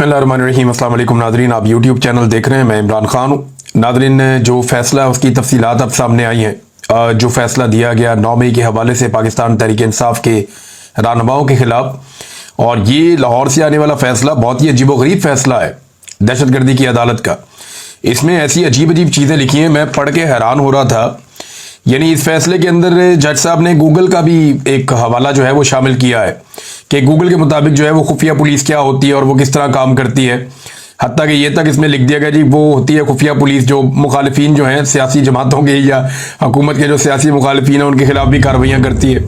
बिस्मिल्लाहिर्रहमानिर्रहीम। अस्सलाम वालेकुम नादरीन, आप यूट्यूब चैनल देख रहे हैं, मैं इमरान खान हूँ। नादरीन, जो फैसला है उसकी तफसीलात अब सामने आई हैं। जो फैसला दिया गया 9 मई के हवाले से पाकिस्तान तहरीक इंसाफ के रहनुमाओं के खिलाफ, और ये लाहौर से आने वाला फैसला बहुत ही अजीबोगरीब फैसला है दहशतगर्दी की अदालत का। इसमें ऐसी अजीब अजीब चीज़ें लिखी हैं, मैं पढ़ के हैरान हो रहा था। यानी इस फैसले के अंदर जज साहब ने गूगल का भी एक हवाला जो है वो शामिल किया है कि गूगल के मुताबिक जो है वो खुफिया पुलिस क्या होती है और वो किस तरह काम करती है। हत्ता कि ये तक इसमें लिख दिया गया जी वो होती है खुफिया पुलिस जो मुखालिफिन जो हैं सियासी जमातों के या हुकूमत के जो सियासी मुखालिफिन हैं उनके खिलाफ भी कार्रवाइयाँ करती है।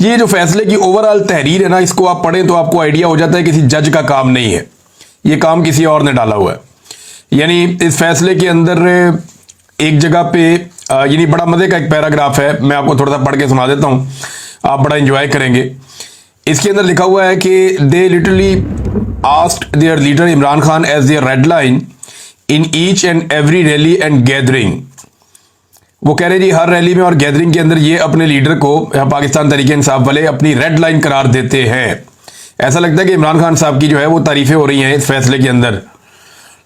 ये जो फैसले की ओवरऑल तहरीर है ना, इसको आप पढ़ें तो आपको आइडिया हो जाता है किसी जज का काम नहीं है, ये काम किसी और ने डाला हुआ है। यानी इस फैसले के अंदर एक जगह पे यानी बड़ा मजे का एक पैराग्राफ है, मैं आपको थोड़ा सा पढ़ के सुना देता हूं, आप बड़ा एंजॉय करेंगे। इसके अंदर लिखा हुआ है कि they literally asked their leader Imran Khan as their red line in each and every rally and gathering. वो कह रहे जी हर रैली में और गैदरिंग के अंदर ये अपने लीडर को पाकिस्तान तहरीक इंसाफ वाले अपनी रेड लाइन करार देते हैं। ऐसा लगता है कि इमरान खान साहब की जो है वो तारीफें हो रही हैं इस फैसले के अंदर।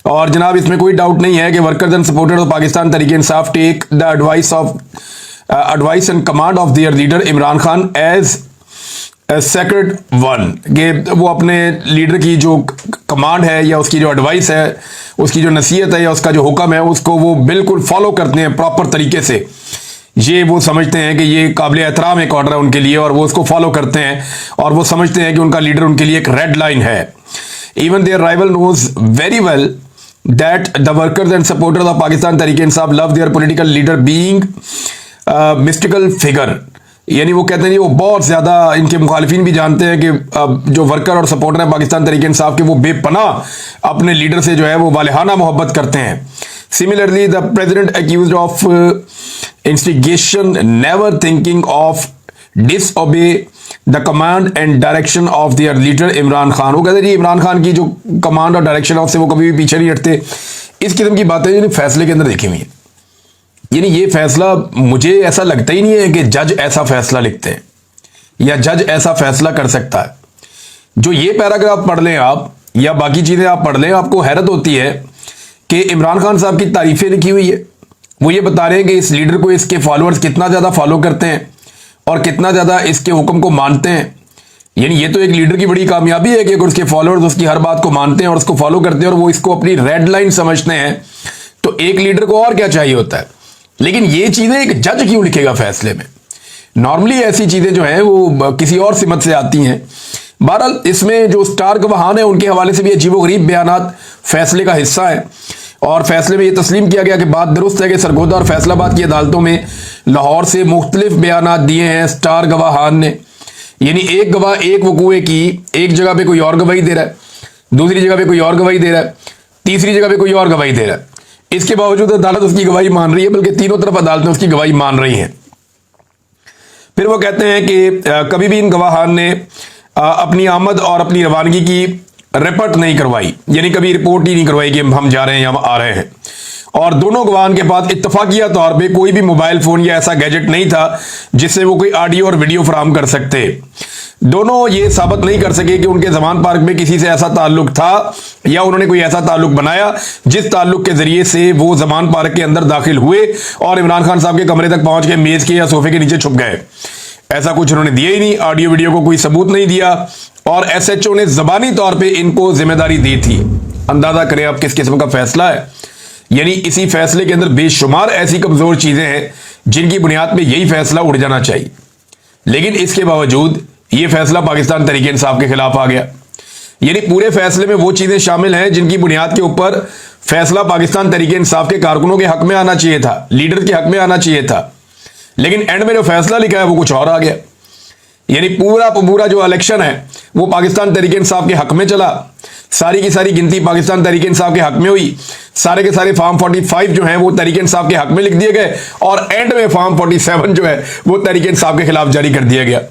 और जनाब इसमें कोई डाउट नहीं है कि workers and supporters of Pakistan Tehreek Insaf take the advice and command of their leader Imran Khan as sacred one, कि वो अपने लीडर की जो कमांड है या उसकी जो एडवाइस है, उसकी जो नसीहत है या उसका जो हुक्म है, उसको वो बिल्कुल फॉलो करते हैं प्रॉपर तरीके से। ये वो समझते हैं कि ये काबिल एहतराम एक ऑर्डर है उनके लिए और वो उसको फॉलो करते हैं और वो समझते हैं कि उनका लीडर उनके लिए एक रेड लाइन है। Even their rival knows very well that the workers and supporters of Pakistan Tehreek Insaf love their political leader being mystical figure। यानी वो कहते हैं वो बहुत ज़्यादा इनके मुखालिफिन भी जानते हैं कि जो वर्कर और सपोर्टर हैं पाकिस्तान तहरीक इंसाफ के वो बेपनाह अपने लीडर से जो है वो वालिहाना मोहब्बत करते हैं। Similarly the president accused of instigation never thinking of disobey the command and direction of their leader Imran Khan. वो कहते हैं जी इमरान खान की जो कमांड और डायरेक्शन है उससे वो कभी भी पीछे नहीं हटते। इस किस्म की बातें यानी फैसले के अंदर देखी हुई है। यानी ये फैसला मुझे ऐसा लगता ही नहीं है कि जज ऐसा फैसला लिखते हैं या जज ऐसा फैसला कर सकता है। जो ये पैराग्राफ पढ़ लें आप या बाकी चीज़ें आप पढ़ लें, आपको हैरत होती है कि इमरान खान साहब की तारीफें लिखी हुई है। वो ये बता रहे हैं कि इस लीडर को इसके फॉलोअर्स कितना ज़्यादा फॉलो करते हैं और कितना ज़्यादा इसके हुक्म को मानते हैं। यानी ये तो एक लीडर की बड़ी कामयाबी है कि अगर उसके फॉलोअर्स उसकी हर बात को मानते हैं और उसको फॉलो करते हैं और वो इसको अपनी रेड लाइन समझते हैं, तो एक लीडर को और क्या चाहिए होता है। लेकिन ये चीज़ें एक जज क्यों लिखेगा फैसले में? नॉर्मली ऐसी चीज़ें जो हैं वो किसी और सिमत से आती हैं। बहरहाल इसमें जो स्टार गवाहान है उनके हवाले से भी अजीबोगरीब बयानात फैसले का हिस्सा है और फैसले में यह तस्लीम किया गया कि बात दुरुस्त है कि सरगोदा और फैसलाबाद की अदालतों में लाहौर से मुख्तलिफ बयानात दिए हैं स्टार गवाहान ने। यानी एक गवाह एक वकूए की एक जगह पे कोई और गवाही दे रहा है, दूसरी जगह पे कोई और गवाही दे रहा है, तीसरी जगह पे कोई और गवाही दे रहा है। इसके बावजूद अदालत उसकी गवाही मान रही है, बल्कि तीनों तरफ अदालतें उसकी गवाही मान रही हैं। फिर वो कहते हैं कि कभी भी इन गवाहान ने अपनी आमद और अपनी रवानगी की रिपोर्ट नहीं करवाई, यानी कभी रिपोर्ट ही नहीं करवाई कि हम जा रहे हैं या हम आ रहे हैं। और दोनों गवाहान के पास इत्तफाकिया तौर पे कोई भी मोबाइल फोन या ऐसा गैजेट नहीं था जिससे वो कोई ऑडियो और वीडियो फराहम कर सकते। दोनों ये साबित नहीं कर सके कि उनके जमान पार्क में किसी से ऐसा ताल्लुक था या उन्होंने कोई ऐसा ताल्लुक बनाया जिस ताल्लुक के जरिए से वो जमान पार्क के अंदर दाखिल हुए और इमरान खान साहब के कमरे तक पहुंच के मेज के या सोफे के नीचे छुप गए। ऐसा कुछ उन्होंने दिया ही नहीं, ऑडियो वीडियो को कोई सबूत नहीं दिया और एसएचओ ने जबानी तौर पे इनको जिम्मेदारी दी थी। अंदाजा करें आप किस किस्म का फैसला है। यानी इसी फैसले के अंदर बेशुमार ऐसी कमजोर चीजें हैं जिनकी बुनियाद पे यही फैसला उड़ जाना चाहिए, लेकिन इसके बावजूद ये फैसला पाकिस्तान तहरीक इंसाफ के खिलाफ आ गया। यानी पूरे फैसले में वो चीजें शामिल हैं जिनकी बुनियाद के ऊपर फैसला पाकिस्तान तहरीक इंसाफ के कारकुनों के हक में आना चाहिए था, लीडर के हक में आना चाहिए था, लेकिन एंड में जो फैसला लिखा है वो कुछ और आ गया। यानी पूरा जो इलेक्शन है वो पाकिस्तान तहरीक इंसाफ के हक में चला, सारी की सारी गिनती पाकिस्तान तहरीक इंसाफ के हक में हुई, सारे के सारे फॉर्म 45 जो हैं वो तहरीक इंसाफ के हक में लिख दिए गए और एंड में फॉर्म 47 जो है वो तहरीक इंसाफ के खिलाफ जारी कर दिया गया।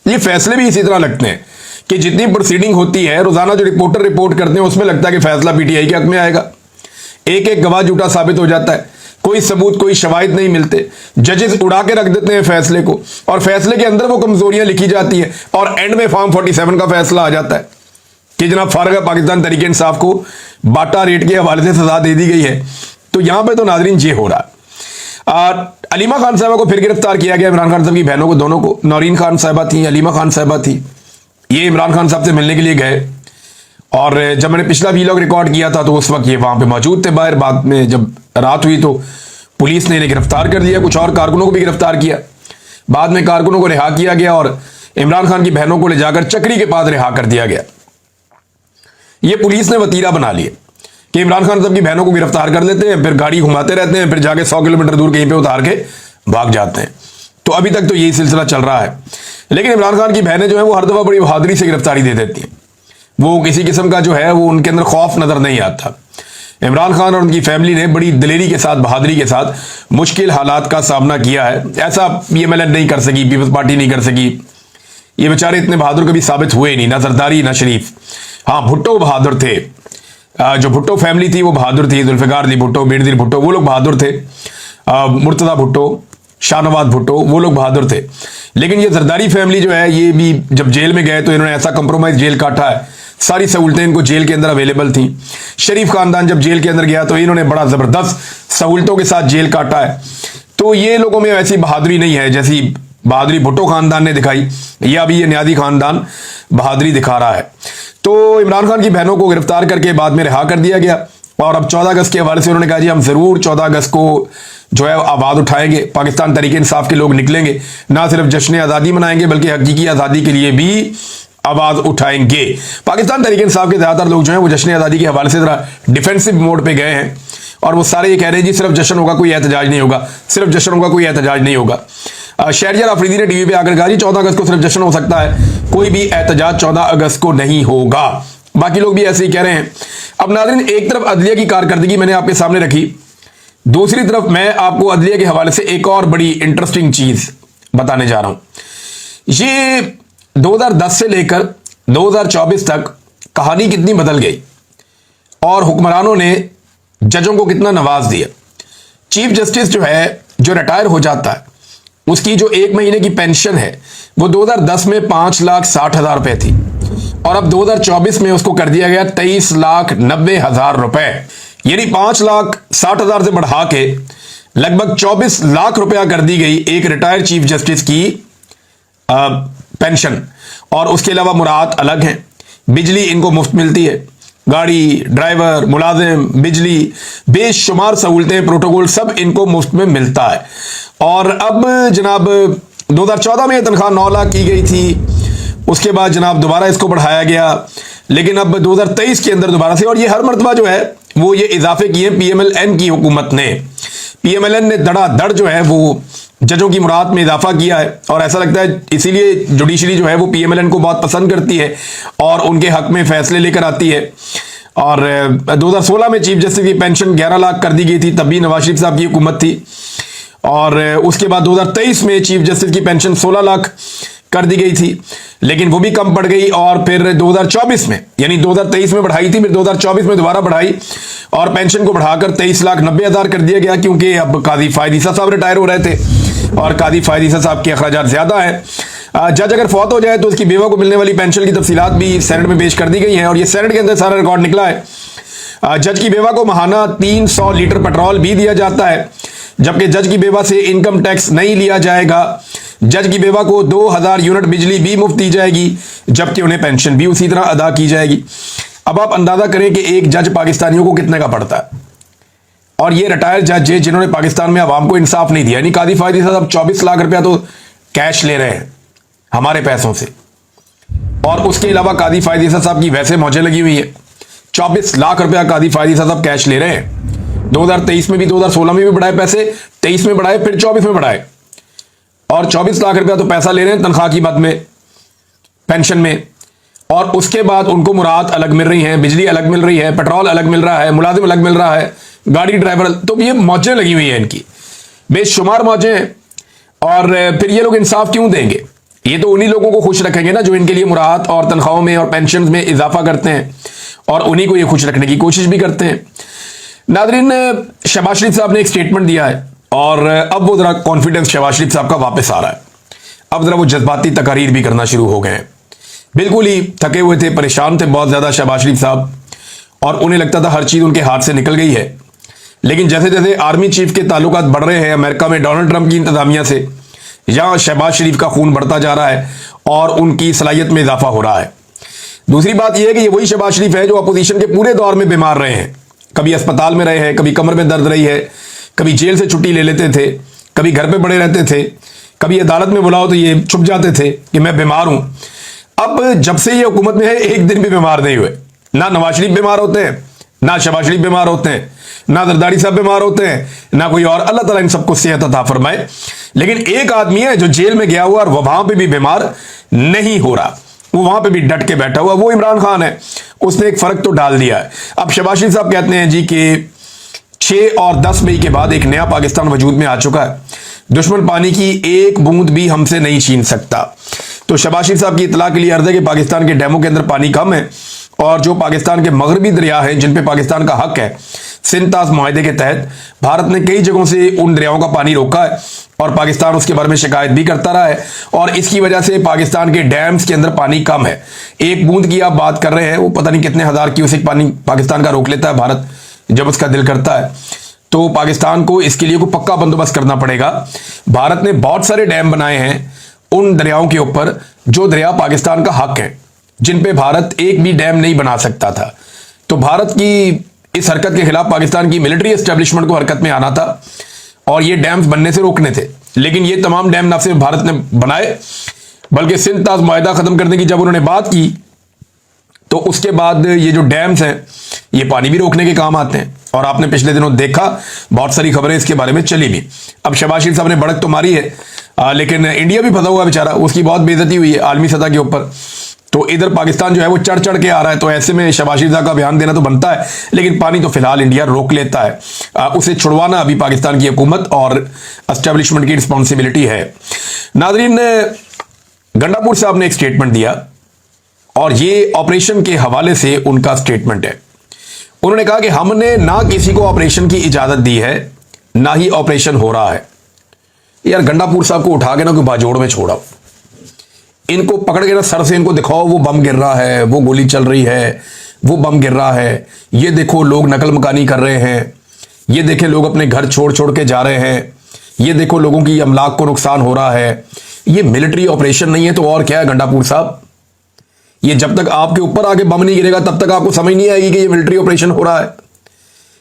ये फैसले भी इसी तरह लगते हैं कि जितनी प्रोसीडिंग होती है रोजाना जो रिपोर्टर रिपोर्ट करते हैं उसमें लगता है कि फैसला पीटीआई के हक में आएगा। एक एक गवाह झूठा साबित हो जाता है, कोई सबूत कोई शवाहिद नहीं मिलते, जजेस उड़ा के रख देते हैं फैसले को और फैसले के अंदर वो कमजोरियां लिखी जाती हैं और एंड में फॉर्म 47 का फैसला आ जाता है। कि जनाब फारग पाकिस्तान तहरीक इंसाफ को बाटा रेट के हवाले से सजा दे दी गई है। तो यहां पे तो नाजरीन ये हो रहा है। अलीमा खान साहबा को फिर गिरफ्तार किया गया, इमरान खान साहब की बहनों को, दोनों को। नौरीन खान साहबा थी, अलीमा खान साहबा थी। ये इमरान खान साहब से मिलने के लिए गए और जब मैंने पिछला वीलॉग रिकॉर्ड किया था तो उस वक्त ये वहां पे मौजूद थे बाहर। बाद में जब रात हुई तो पुलिस ने इन्हें गिरफ्तार कर लिया, कुछ और कारकुनों को भी गिरफ्तार किया। बाद में कारकुनों को रिहा किया गया और इमरान खान की बहनों को ले जाकर चक्री के पास रिहा कर दिया गया। ये पुलिस ने वतीरा बना लिया कि इमरान खान साहब की बहनों को गिरफ्तार कर लेते हैं, फिर गाड़ी घुमाते रहते हैं, फिर जाके 100 किलोमीटर दूर कहीं पे उतार के भाग जाते हैं। तो अभी तक तो यही सिलसिला चल रहा है। लेकिन इमरान खान की बहनें जो है वो हर दफा बड़ी बहादुरी से गिरफ्तारी दे देती हैं। वो किसी किस्म का जो है वो उनके अंदर खौफ नजर नहीं आता। इमरान खान और उनकी फैमिली ने बड़ी दिलेरी के साथ, बहादुरी के साथ मुश्किल हालात का सामना किया है। ऐसा PMLN नहीं कर सकी, पीपल्स पार्टी नहीं कर सकी। ये बेचारे इतने बहादुर कभी साबित हुए नहीं, ना जरदारी ना शरीफ। हाँ, भुट्टो बहादुर थे, जो भुट्टो फैमिली थी वो बहादुर थी। जुल्फिकार अली भुट्टो, बेनजीर भुट्टो, वो लोग बहादुर थे। मुर्तजा भुट्टो, शाहनवाज भुट्टो, वो लोग बहादुर थे। लेकिन ये जरदारी फैमिली जो है, ये भी जब जेल में गए तो इन्होंने ऐसा कंप्रोमाइज जेल काटा है, सारी सहूलतें इनको जेल के अंदर अवेलेबल थी। शरीफ खानदान जब जेल के अंदर गया तो इन्होंने बड़ा जबरदस्त सहूलतों के साथ जेल काटा है। तो ये लोगों में ऐसी बहादुरी नहीं है जैसी बहादुरी भुट्टो खानदान ने दिखाई, या अभी ये न्यादी खानदान बहादुरी दिखा रहा है। तो इमरान खान की बहनों को गिरफ्तार करके बाद में रिहा कर दिया गया और अब 14 अगस्त के हवाले से उन्होंने कहा जी हम जरूर 14 अगस्त को जो है आवाज उठाएंगे। पाकिस्तान तहरीक इंसाफ के लोग निकलेंगे, ना सिर्फ जश्न आज़ादी मनाएंगे बल्कि हकीकी आज़ादी के लिए भी आवाज उठाएंगे। पाकिस्तान तहरीक इंसाफ के ज्यादातर लोग जो हैं वो जश्न आज़ादी के हवाले से जरा डिफेंसिव मोड पे गए हैं और वो सारे ये कह रहे हैं जी सिर्फ जश्न होगा, कोई एहतजाज नहीं होगा, सिर्फ जश्न होगा, कोई एहतजाज नहीं होगा। शहरियार अफरीदी ने टीवी पे आकर कहा जी 14 अगस्त को सिर्फ जश्न हो सकता है, कोई भी एहतजाज 14 अगस्त को नहीं होगा। बाकी लोग भी ऐसे ही कह रहे हैं। अब नाज़रीन, एक तरफ अदलिया की कारकर्दगी मैंने आपके सामने रखी, दूसरी तरफ मैं आपको अदलिया के हवाले से एक और बड़ी इंटरेस्टिंग चीज बताने जा रहा हूं। ये 2010 से लेकर 2024 तक कहानी कितनी बदल गई और हुक्मरानों ने जजों को कितना नवाज दिया। चीफ जस्टिस जो है, जो रिटायर हो जाता है, उसकी जो 1 महीने की पेंशन है वो 2010 में 5,60,000 रुपए थी और अब 2024 में उसको कर दिया गया 23,90,000 रुपए। यानी 5,60,000 से बढ़ा के लगभग 24 लाख रुपया कर दी गई एक रिटायर्ड चीफ जस्टिस की पेंशन। और उसके अलावा मुराद अलग हैं, बिजली इनको मुफ्त मिलती है, गाड़ी, ड्राइवर, मुलाजिम, बिजली, बेशुमार सहूलतें, प्रोटोकॉल सब इनको मुफ्त में मिलता है। और अब जनाब 2014 में तनख्वाह 9 लाख की गई थी, उसके बाद जनाब दोबारा इसको बढ़ाया गया, लेकिन अब 2023 के अंदर दोबारा से, और ये हर मरतबा जो है वो ये इजाफे किए PMLN की हुकूमत ने। PMLN ने धड़ाधड़ जो है वो जजों की मुराद में इजाफा किया है और ऐसा लगता है इसीलिए जुडिशरी जो है वो PMLN को बहुत पसंद करती है और उनके हक में फैसले लेकर आती है। और 2016 में चीफ जस्टिस की पेंशन 11 लाख कर दी गई थी, तब भी नवाज शरीफ साहब की हुकूमत थी। और उसके बाद 2023 में चीफ जस्टिस की पेंशन 16 लाख कर दी गई थी, लेकिन वो भी कम पड़ गई। और फिर 2024 में, यानी 2023 में बढ़ाई थी, फिर 2024 में दोबारा बढ़ाई और पेंशन को बढ़ाकर 23,90,000 कर दिया गया, क्योंकि अब काजी फायद ईसा साहब रिटायर हो रहे थे और काजी फायद ईसा साहब के अखराजात ज्यादा है। जज अगर फौत हो जाए तो उसकी बेवा को मिलने वाली पेंशन की तफसीलात भी सेनेट में पेश कर दी गई हैं और ये सेनेट के अंदर सारा रिकॉर्ड निकला है। जज की बेवा को महाना 300 लीटर पेट्रोल भी दिया जाता है, जबकि जज की बेवा से इनकम टैक्स नहीं लिया जाएगा। जज की बेवा को 2000 यूनिट बिजली भी मुफ्त दी जाएगी, जबकि उन्हें पेंशन भी उसी तरह अदा की जाएगी। अब आप अंदाजा करें कि एक जज पाकिस्तानियों को कितने का पड़ता है, और ये रिटायर्ड जज है जिन्होंने पाकिस्तान में आवाम को इंसाफ नहीं दिया। यानी कादी फायद ईसा साहब 24 लाख रुपया तो कैश ले रहे हैं हमारे पैसों से, और उसके अलावा कादी फायद ईसा साहब की वैसे मौजें लगी हुई है। 24 लाख रुपया कादी फायद ईसा साहब कैश ले रहे हैं। 2023 में भी, 2016 में भी बढ़ाए पैसे, 23 में बढ़ाए, फिर 24 में बढ़ाए, और 24 लाख रुपया तो पैसा ले रहे हैं तनख्वाह की मद में, पेंशन में। और उसके बाद उनको मुराद अलग मिल रही हैं, बिजली अलग मिल रही है, पेट्रोल अलग मिल रहा है, मुलाजिम अलग मिल रहा है, गाड़ी, ड्राइवर। तो ये मौजें लगी हुई हैं इनकी, बेशुमार मौजें हैं। और फिर ये लोग इंसाफ क्यों देंगे? ये तो उन्हीं लोगों को खुश रखेंगे ना जो इनके लिए मुराद और तनख्वाहों में और पेंशन में इजाफा करते हैं, और उन्हीं को ये खुश रखने की कोशिश भी करते हैं। नादरीन, शहबाज शरीफ साहब ने एक स्टेटमेंट दिया है और अब वो जरा कॉन्फिडेंस शहबाज शरीफ साहब का वापस आ रहा है। अब जरा वो जज्बाती तकारीर भी करना शुरू हो गए हैं। बिल्कुल ही थके हुए थे, परेशान थे बहुत ज़्यादा शहबाज शरीफ साहब, और उन्हें लगता था हर चीज़ उनके हाथ से निकल गई है। लेकिन जैसे जैसे आर्मी चीफ के ताल्लुकात बढ़ रहे हैं अमेरिका में डोनाल्ड ट्रंप की इंतजामिया से, यहाँ शहबाज शरीफ का खून बढ़ता जा रहा है और उनकी सलाहियत में इजाफा हो रहा है। दूसरी बात यह है कि ये वही शहबाज शरीफ है जो अपोजिशन के पूरे दौर में बीमार रहे हैं। कभी अस्पताल में रहे हैं, कभी कमर में दर्द रही है, कभी जेल से छुट्टी ले लेते थे, कभी घर पे पड़े रहते थे, कभी अदालत में बुलाओ तो ये छुप जाते थे कि मैं बीमार हूं। अब जब से ये हुकूमत में है एक दिन भी बीमार नहीं हुए। ना नवाज शरीफ बीमार होते हैं, ना शहबाज शरीफ बीमार होते हैं, ना जरदारी साहब बीमार होते हैं, ना कोई और। अल्लाह ताला इन सबको सेहत अता फरमाए। लेकिन एक आदमी है जो जेल में गया हुआ और वहां पे भी बीमार नहीं हो रहा, वो वहां पे भी डट के बैठा हुआ, वो इमरान खान है। उसने एक फर्क तो डाल दिया है। अब शहबाज शरीफ साहब कहते हैं जी कि 6 और 10 मई के बाद एक नया पाकिस्तान वजूद में आ चुका है, दुश्मन पानी की एक बूंद भी हमसे नहीं छीन सकता। तो शहबाज शरीफ साहब की इतला के लिए अर्ज है कि पाकिस्तान के डैमों के अंदर पानी कम है और जो पाकिस्तान के मगरबी दरिया हैं जिन पे पाकिस्तान का हक है, सिंध-ताज मुआहदे के तहत भारत ने कई जगहों से उन दरियाओं का पानी रोका है और पाकिस्तान उसके बारे में शिकायत भी करता रहा है और इसकी वजह से पाकिस्तान के डैम्स के अंदर पानी कम है। एक बूंद की आप बात कर रहे हैं, वो पता नहीं कितने हजार क्यूसेक पानी पाकिस्तान का रोक लेता है भारत जब उसका दिल करता है। तो पाकिस्तान को इसके लिए कोई पक्का बंदोबस्त करना पड़ेगा। भारत ने बहुत सारे डैम बनाए हैं उन दरियाओं के ऊपर जो दरिया पाकिस्तान का हक है, जिन पे भारत एक भी डैम नहीं बना सकता था। तो भारत की इस हरकत के खिलाफ पाकिस्तान की मिलिट्री एस्टेब्लिशमेंट को हरकत में आना था और ये डैम्स बनने से रोकने थे। लेकिन ये तमाम डैम न सिर्फ भारत ने बनाए बल्कि सिंध-ताज मुआहदा खत्म करने की जब उन्होंने बात की तो उसके बाद ये जो डैम्स हैं ये पानी भी रोकने के काम आते हैं। और आपने पिछले दिनों देखा बहुत सारी खबरें इसके बारे में चली भी। अब शहबाज शरीफ साहब ने बढ़त तो मारी है लेकिन इंडिया भी फंसा हुआ बेचारा, उसकी बहुत बेइज्जती हुई है आलमी सतह के ऊपर। तो इधर पाकिस्तान जो है वो चढ़ चढ़ के आ रहा है, तो ऐसे में शहबाज शरीफ साहब का बयान देना तो बनता है, लेकिन पानी तो फिलहाल इंडिया रोक लेता है। उसे छुड़वाना अभी पाकिस्तान की हुकूमत और एस्टेब्लिशमेंट की रिस्पॉन्सिबिलिटी है। नाजरीन, गंडापुर साहब ने एक स्टेटमेंट दिया और ये ऑपरेशन के हवाले से उनका स्टेटमेंट है। उन्होंने कहा कि हमने ना किसी को ऑपरेशन की इजाजत दी है, ना ही ऑपरेशन हो रहा है। यार गंडापुर साहब को उठा के ना कोई बाजोड़ में छोड़ाओ, इनको पकड़ के ना सर से इनको दिखाओ वो बम गिर रहा है, वो गोली चल रही है, वो बम गिर रहा है, ये देखो लोग नकल मकानी कर रहे हैं, ये देखें लोग अपने घर छोड़ छोड़ के जा रहे हैं, ये देखो लोगों की अमलाक को नुकसान हो रहा है। ये मिलिट्री ऑपरेशन नहीं है तो और क्या है गंडापुर साहब? ये जब तक आपके ऊपर आके बम नहीं गिरेगा तब तक आपको समझ नहीं आएगी कि ये मिलिट्री ऑपरेशन हो रहा है।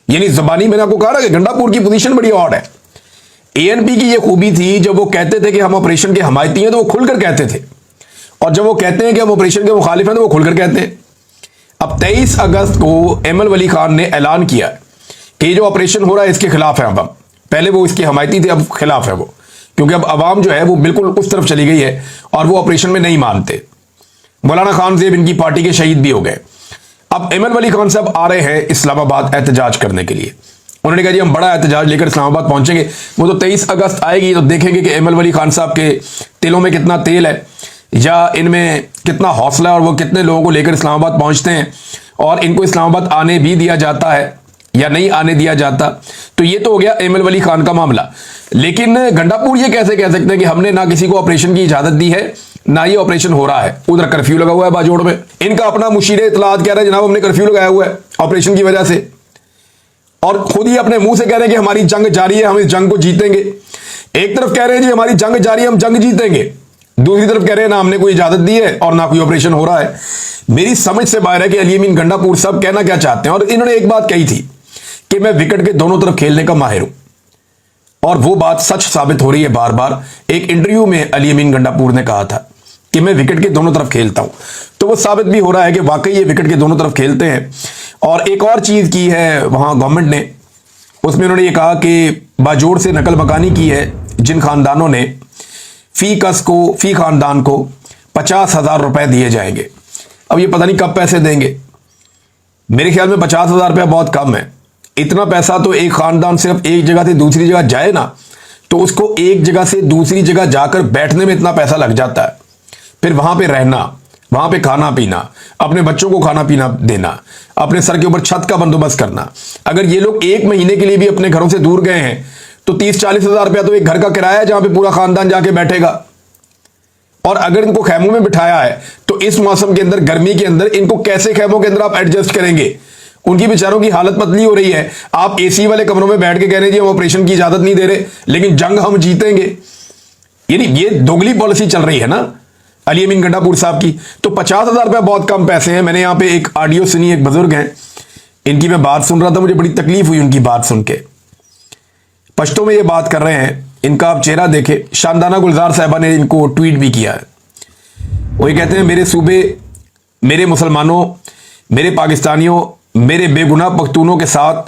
यानी जबानी मैंने आपको कहा ना कि गंडापुर की पोजीशन बड़ी ऑड है। एएनपी की ये खूबी थी, जब वो कहते थे कि हम ऑपरेशन के हमायती हैं तो वो खुलकर कहते थे, और जब वो कहते हैं कि हम ऑपरेशन के मुखालिफ हैं तो वो खुलकर कहते हैं। अब 23 अगस्त को एमएल वली खान ने ऐलान किया कि ये जो ऑपरेशन हो रहा है इसके खिलाफ है। अब पहले वो इसके हमायती थे, अब खिलाफ है वो, क्योंकि अब अवाम जो है वो बिल्कुल उस तरफ चली गई है और वो ऑपरेशन में नहीं मानते। मौलाना खान ज़ेब इनकी पार्टी के शहीद भी हो गए। अब एमएल वली खान साहब आ रहे हैं इस्लामाबाद एहतजाज करने के लिए। उन्होंने कहा जी हम बड़ा एहतजाज लेकर इस्लामाबाद पहुंचेंगे। वो तो 23 अगस्त आएगी तो देखेंगे कि एमएल वली खान साहब के तिलों में कितना तेल है या इनमें कितना हौसला है और वो कितने लोगों को लेकर इस्लामाबाद पहुंचते हैं और इनको इस्लामाबाद आने भी दिया जाता है या नहीं आने दिया जाता। तो ये तो हो गया एमएल वली खान का मामला। लेकिन गंडापुर ये कैसे कह सकते हैं कि हमने ना किसी को ऑपरेशन की इजाजत दी है ना ये ऑपरेशन हो रहा है? उधर कर्फ्यू लगा हुआ है बाजोड़ में, इनका अपना मुशीर इत्तलात कह रहा है जनाब हमने कर्फ्यू लगाया हुआ है ऑपरेशन की वजह से, और खुद ही अपने मुंह से कह रहे हैं कि हमारी जंग जारी है, हम इस जंग को जीतेंगे। एक तरफ कह रहे हैं जी हमारी जंग जारी है, हम जंग जीतेंगे, दूसरी तरफ कह रहे हैं ना हमने कोई इजाजत दी है और ना कोई ऑपरेशन हो रहा है। मेरी समझ से बाहर है कि अली अमीन गंडापुर साहब कहना क्या चाहते हैं। और इन्होंने एक बात कही थी कि मैं विकेट के दोनों तरफ खेलने का माहिर हूं, और वो बात सच साबित हो रही है बार बार। एक इंटरव्यू में अली अमीन गंडापुर ने कहा था कि मैं विकेट के दोनों तरफ खेलता हूं, तो वो साबित भी हो रहा है कि वाकई ये विकेट के दोनों तरफ खेलते हैं। और एक और चीज की है वहां गवर्नमेंट ने, उसमें उन्होंने ये कहा कि बाजोड़ से नकल मकानी की है जिन खानदानों ने फी खानदान को 50,000 रुपए दिए जाएंगे। अब ये पता नहीं कब पैसे देंगे। मेरे ख्याल में 50,000 रुपया बहुत कम है। इतना पैसा तो एक खानदान सिर्फ एक जगह से दूसरी जगह जाए ना तो उसको एक जगह से दूसरी जगह जाकर बैठने में इतना पैसा लग जाता है, फिर वहां पे रहना, वहां पे खाना पीना, अपने बच्चों को खाना पीना देना, अपने सर के ऊपर छत का बंदोबस्त करना। अगर ये लोग 1 महीने के लिए भी अपने घरों से दूर गए हैं तो 30-40 हजार रुपया तो एक घर का किराया है जहां पे पूरा खानदान जाके बैठेगा। और अगर इनको खैमों में बिठाया है तो इस मौसम के अंदर, गर्मी के अंदर, इनको कैसे खैमों के अंदर आप एडजस्ट करेंगे? उनकी बेचारों की हालत पतली हो रही है। आप एसी वाले कमरों में बैठ के कह रहे हैं जी हम ऑपरेशन की इजाजत नहीं दे रहे, लेकिन जंग हम जीतेंगे। यानी ये दोगली पॉलिसी चल रही है ना अली अमीन गंडापुर साहब की। तो 50,000 रुपया बहुत कम पैसे हैं। मैंने यहां पे एक ऑडियो सुनी, एक बुजुर्ग हैं, इनकी मैं बात सुन रहा था, मुझे बड़ी तकलीफ हुई उनकी बात सुन के। पश्तो में ये बात कर रहे हैं, इनका आप चेहरा देखे। शानदाना गुलजार साहबा ने इनको ट्वीट भी किया है। वो ये कहते हैं मेरे सूबे, मेरे मुसलमानों, मेरे पाकिस्तानियों, मेरे बेगुनाह पख्तूनों के साथ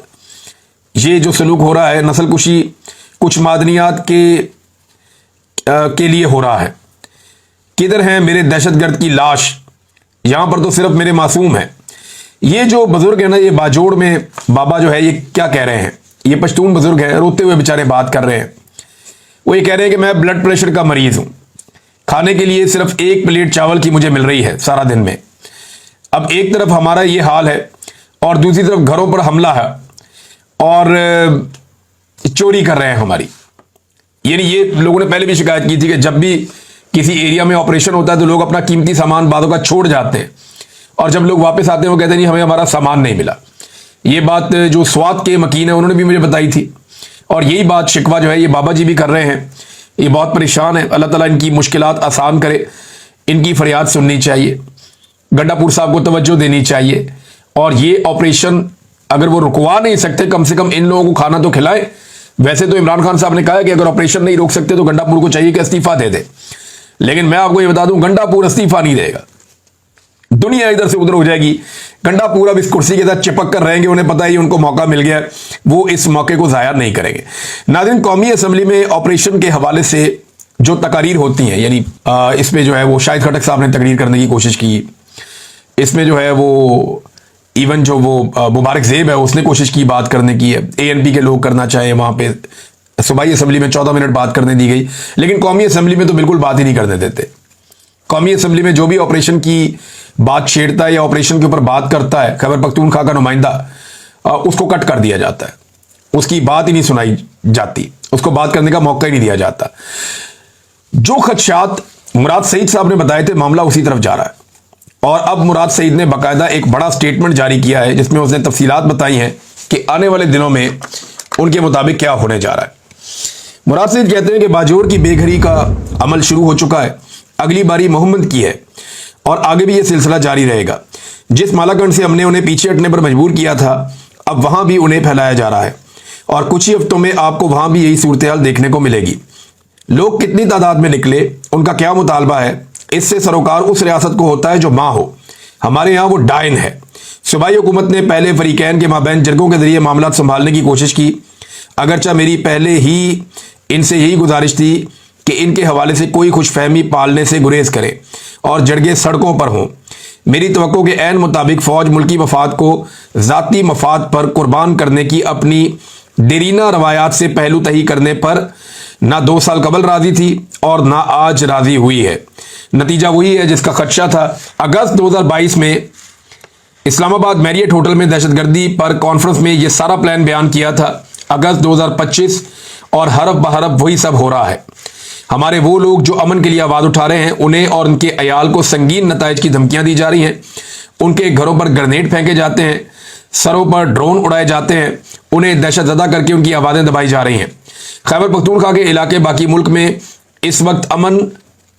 ये जो सलूक हो रहा है, नस्ल कुशी कुछ मादनियात के लिए हो रहा है। किधर हैं मेरे दहशतगर्द की लाश? यहां पर तो सिर्फ मेरे मासूम हैं। ये जो बुजुर्ग है ना, ये बाजोड़ में बाबा जो है, ये क्या कह रहे हैं? ये पश्तून बुजुर्ग है, रोते हुए बेचारे बात कर रहे हैं। वो ये कह रहे हैं कि मैं ब्लड प्रेशर का मरीज हूं, खाने के लिए सिर्फ एक प्लेट चावल की मुझे मिल रही है सारा दिन में। अब एक तरफ हमारा ये हाल है और दूसरी तरफ घरों पर हमला है और चोरी कर रहे हैं हमारी। यानी ये लोगों ने पहले भी शिकायत की थी कि जब भी किसी एरिया में ऑपरेशन होता है तो लोग अपना कीमती सामान बातों का छोड़ जाते हैं, और जब लोग वापस आते हैं वो कहते हैं नहीं हमें हमारा सामान नहीं मिला। ये बात जो स्वात के मकीन है उन्होंने भी मुझे बताई थी, और यही बात शिकवा जो है ये बाबा जी भी कर रहे हैं। ये बहुत परेशान है। अल्लाह ताला इनकी मुश्किलात आसान करे। इनकी फरियाद सुननी चाहिए, गंडापुर साहब को तवज्जो देनी चाहिए, और ये ऑपरेशन अगर वो रुकवा नहीं सकते, कम से कम इन लोगों को खाना तो खिलाए। वैसे तो इमरान खान साहब ने कहा है कि अगर ऑपरेशन नहीं रोक सकते तो गंडापुर को चाहिए कि इस्तीफा दे दे, लेकिन मैं आपको ये बता दूं गंडापुर इस्तीफा नहीं देगा। दुनिया इधर से उधर हो जाएगी, गंडापुर अब इस कुर्सी के साथ चिपक कर रहेंगे। उन्हें पता है उनको मौका मिल गया, वो इस मौके को जाया नहीं करेंगे। नाज़रीन, कौमी असम्बली में ऑपरेशन के हवाले से जो तकारीर होती हैं, यानी इसमें जो है वो शाहिद खटक साहब ने तकरीर करने की कोशिश की। इसमें जो है वो इवन जो वो मुबारक ज़ेब है उसने कोशिश की बात करने की है। ANP के लोग करना चाहे, वहां पे सूबाई असम्बली में 14 मिनट बात करने दी गई, लेकिन कौमी असम्बली में तो बिल्कुल बात ही नहीं करने देते। कौमी असम्बली में जो भी ऑपरेशन की बात छेड़ता है या ऑपरेशन के ऊपर बात करता है, खैबर पख्तूनख्वा का नुमाइंदा, उसको कट कर दिया जाता है, उसकी बात ही नहीं सुनाई जाती, उसको बात करने का मौका ही नहीं दिया जाता। जो खदशात मुराद सईद साहब ने बताए थे, मामला उसी तरफ जा रहा है। और अब मुराद सईद ने बाकायदा एक बड़ा स्टेटमेंट जारी किया है जिसमें उसने तफसीलात बताई हैं कि आने वाले दिनों में उनके मुताबिक क्या होने जा रहा है। मुराद सईद कहते हैं कि बाजोड़ की बेघरी का अमल शुरू हो चुका है, अगली बारी मोहम्मद की है और आगे भी यह सिलसिला जारी रहेगा। जिस मालाकंड से हमने उन्हें पीछे हटने पर मजबूर किया था, अब वहां भी उन्हें फैलाया जा रहा है और कुछ ही हफ्तों में आपको वहां भी यही सूरत हाल देखने को मिलेगी। लोग कितनी तादाद में निकले, उनका क्या मुतालबा है, इससे सरोकार उस रियासत को होता है जो माँ हो। हमारे यहाँ वो डायन है। सूबाई हुकूमत ने पहले फरीकैन के माबैन जरगों के जरिए मामला संभालने की कोशिश की, अगरचा मेरी पहले ही इनसे यही गुजारिश थी कि इनके हवाले से कोई खुशफहमी पालने से गुरेज करें और जरगे सड़कों पर हों। मेरी तवक्को के ऐन मुताबिक फौज मुल्की मफाद को ज़ाती मफाद पर कुर्बान करने की अपनी देरीना रवायात से पहलू तही करने पर ना 2 साल कबल राजी थी और ना आज राजी हुई है। नतीजा वही है जिसका खदशा था। अगस्त 2022 में इस्लामाबाद मैरियट होटल में दहशतगर्दी पर कॉन्फ्रेंस में यह सारा प्लान बयान किया था। अगस्त 2025 और हरफ बहरफ वही सब हो रहा है। हमारे वो लोग जो अमन के लिए आवाज़ उठा रहे हैं, उन्हें और उनके अयाल को संगीन नताइज की धमकियां दी जा रही हैं। उनके घरों पर ग्रेनेड फेंके जाते हैं, सरों पर ड्रोन उड़ाए जाते हैं, उन्हें दहशतज़दा करके उनकी आवाज़ें दबाई जा रही हैं। खैबर पख्तूनख्वा के इलाके बाकी मुल्क में इस वक्त अमन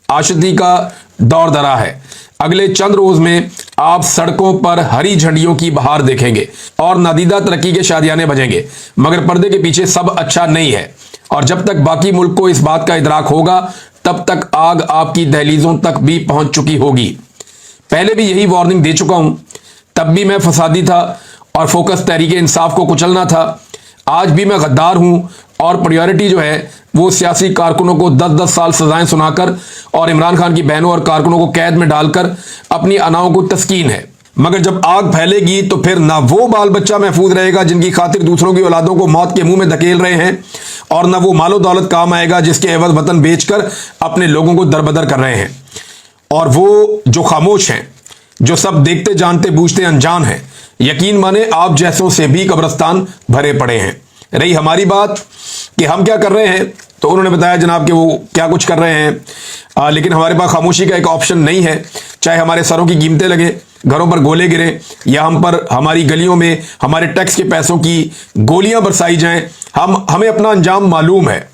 आशती का दौर दरा है। अगले चंद रोज में आप सड़कों पर हरी झंडियों की बहार देखेंगे और नादीदा तरक्की के शादियाने बजेंगे, मगर पर्दे के पीछे सब अच्छा नहीं है। और जब तक बाकी मुल्क को इस बात का इदराक होगा, तब तक आग आपकी दहलीजों तक भी पहुंच चुकी होगी। पहले भी यही वार्निंग दे चुका हूं, तब भी मैं फसादी था और फोकस तहरीक इंसाफ को कुचलना था। आज भी मैं गद्दार हूं और प्रायोरिटी जो है वो सियासी कारकुनों को 10-10 साल सजाएं सुनाकर और इमरान खान की बहनों और कारकुनों को कैद में डालकर अपनी अनाओं को तस्कीन है। मगर जब आग फैलेगी तो फिर ना वो बाल बच्चा महफूज रहेगा जिनकी खातिर दूसरों की औलादों को मौत के मुंह में धकेल रहे हैं, और ना वो मालो दौलत काम आएगा जिसके एवज वतन बेचकर अपने लोगों को दरबदर कर रहे हैं। और वो जो खामोश हैं, जो सब देखते जानते बूझते अनजान हैं, यकीन माने आप जैसों से भी कब्रिस्तान भरे पड़े हैं। रही हमारी बात कि हम क्या कर रहे हैं, तो उन्होंने बताया जनाब कि वो क्या कुछ कर रहे हैं, लेकिन हमारे पास खामोशी का एक ऑप्शन नहीं है। चाहे हमारे सरों की कीमतें लगे, घरों पर गोले गिरे, या हम पर हमारी गलियों में हमारे टैक्स के पैसों की गोलियां बरसाई जाएं, हमें अपना अंजाम मालूम है।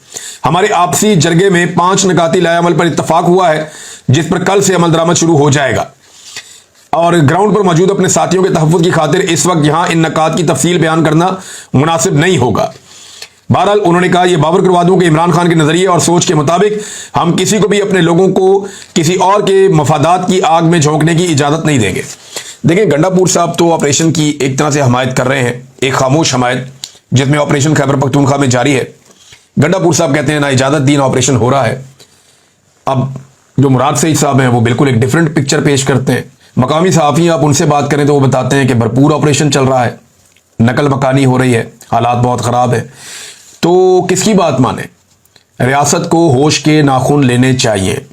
हमारे आपसी जरगे में 5 निकाती लाएअमल पर इत्तफाक हुआ है, जिस पर कल से अमल दरामद शुरू हो जाएगा। और ग्राउंड पर मौजूद अपने साथियों के तहफ़्फ़ुज़ की खातिर इस वक्त यहां इन नकात की तफसील बयान करना मुनासिब नहीं होगा। बहरहाल उन्होंने कहा, यह बावर करवा दूं कि इमरान खान के नजरिए और सोच के मुताबिक हम किसी को भी अपने लोगों को किसी और के मफादात की आग में झोंकने की इजाजत नहीं देंगे। देखिए, गंडापुर साहब तो ऑपरेशन की एक तरह से हमायत कर रहे हैं, एक खामोश हमायत, जिसमें ऑपरेशन खैबर पख्तूनख्वा में जारी है। गंडापुर साहब कहते हैं ना इजाजत दी ना ऑपरेशन हो रहा है। अब जो मुराद सईद साहब हैं वो बिल्कुल एक डिफरेंट पिक्चर पेश करते हैं। मकामी सहाफ़ी आप उनसे बात करें तो वो बताते हैं कि भरपूर ऑपरेशन चल रहा है, नकल मकानी हो रही है, हालात बहुत ख़राब है। तो किसकी बात माने? रियासत को होश के नाखून लेने चाहिए।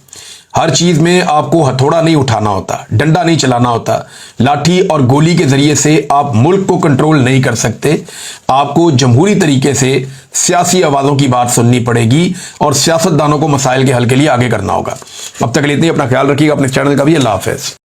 हर चीज़ में आपको हथौड़ा नहीं उठाना होता, डंडा नहीं चलाना होता। लाठी और गोली के ज़रिए से आप मुल्क को कंट्रोल नहीं कर सकते। आपको जमहूरी तरीके से सियासी आवाज़ों की बात सुननी पड़ेगी और सियासतदानों को मसाइल के हल के लिए आगे करना होगा। अब तक के लिए इतना ही। अपना ख्याल रखिएगा, अपने चैनल का भी। अल्लाह हाफ़िज़।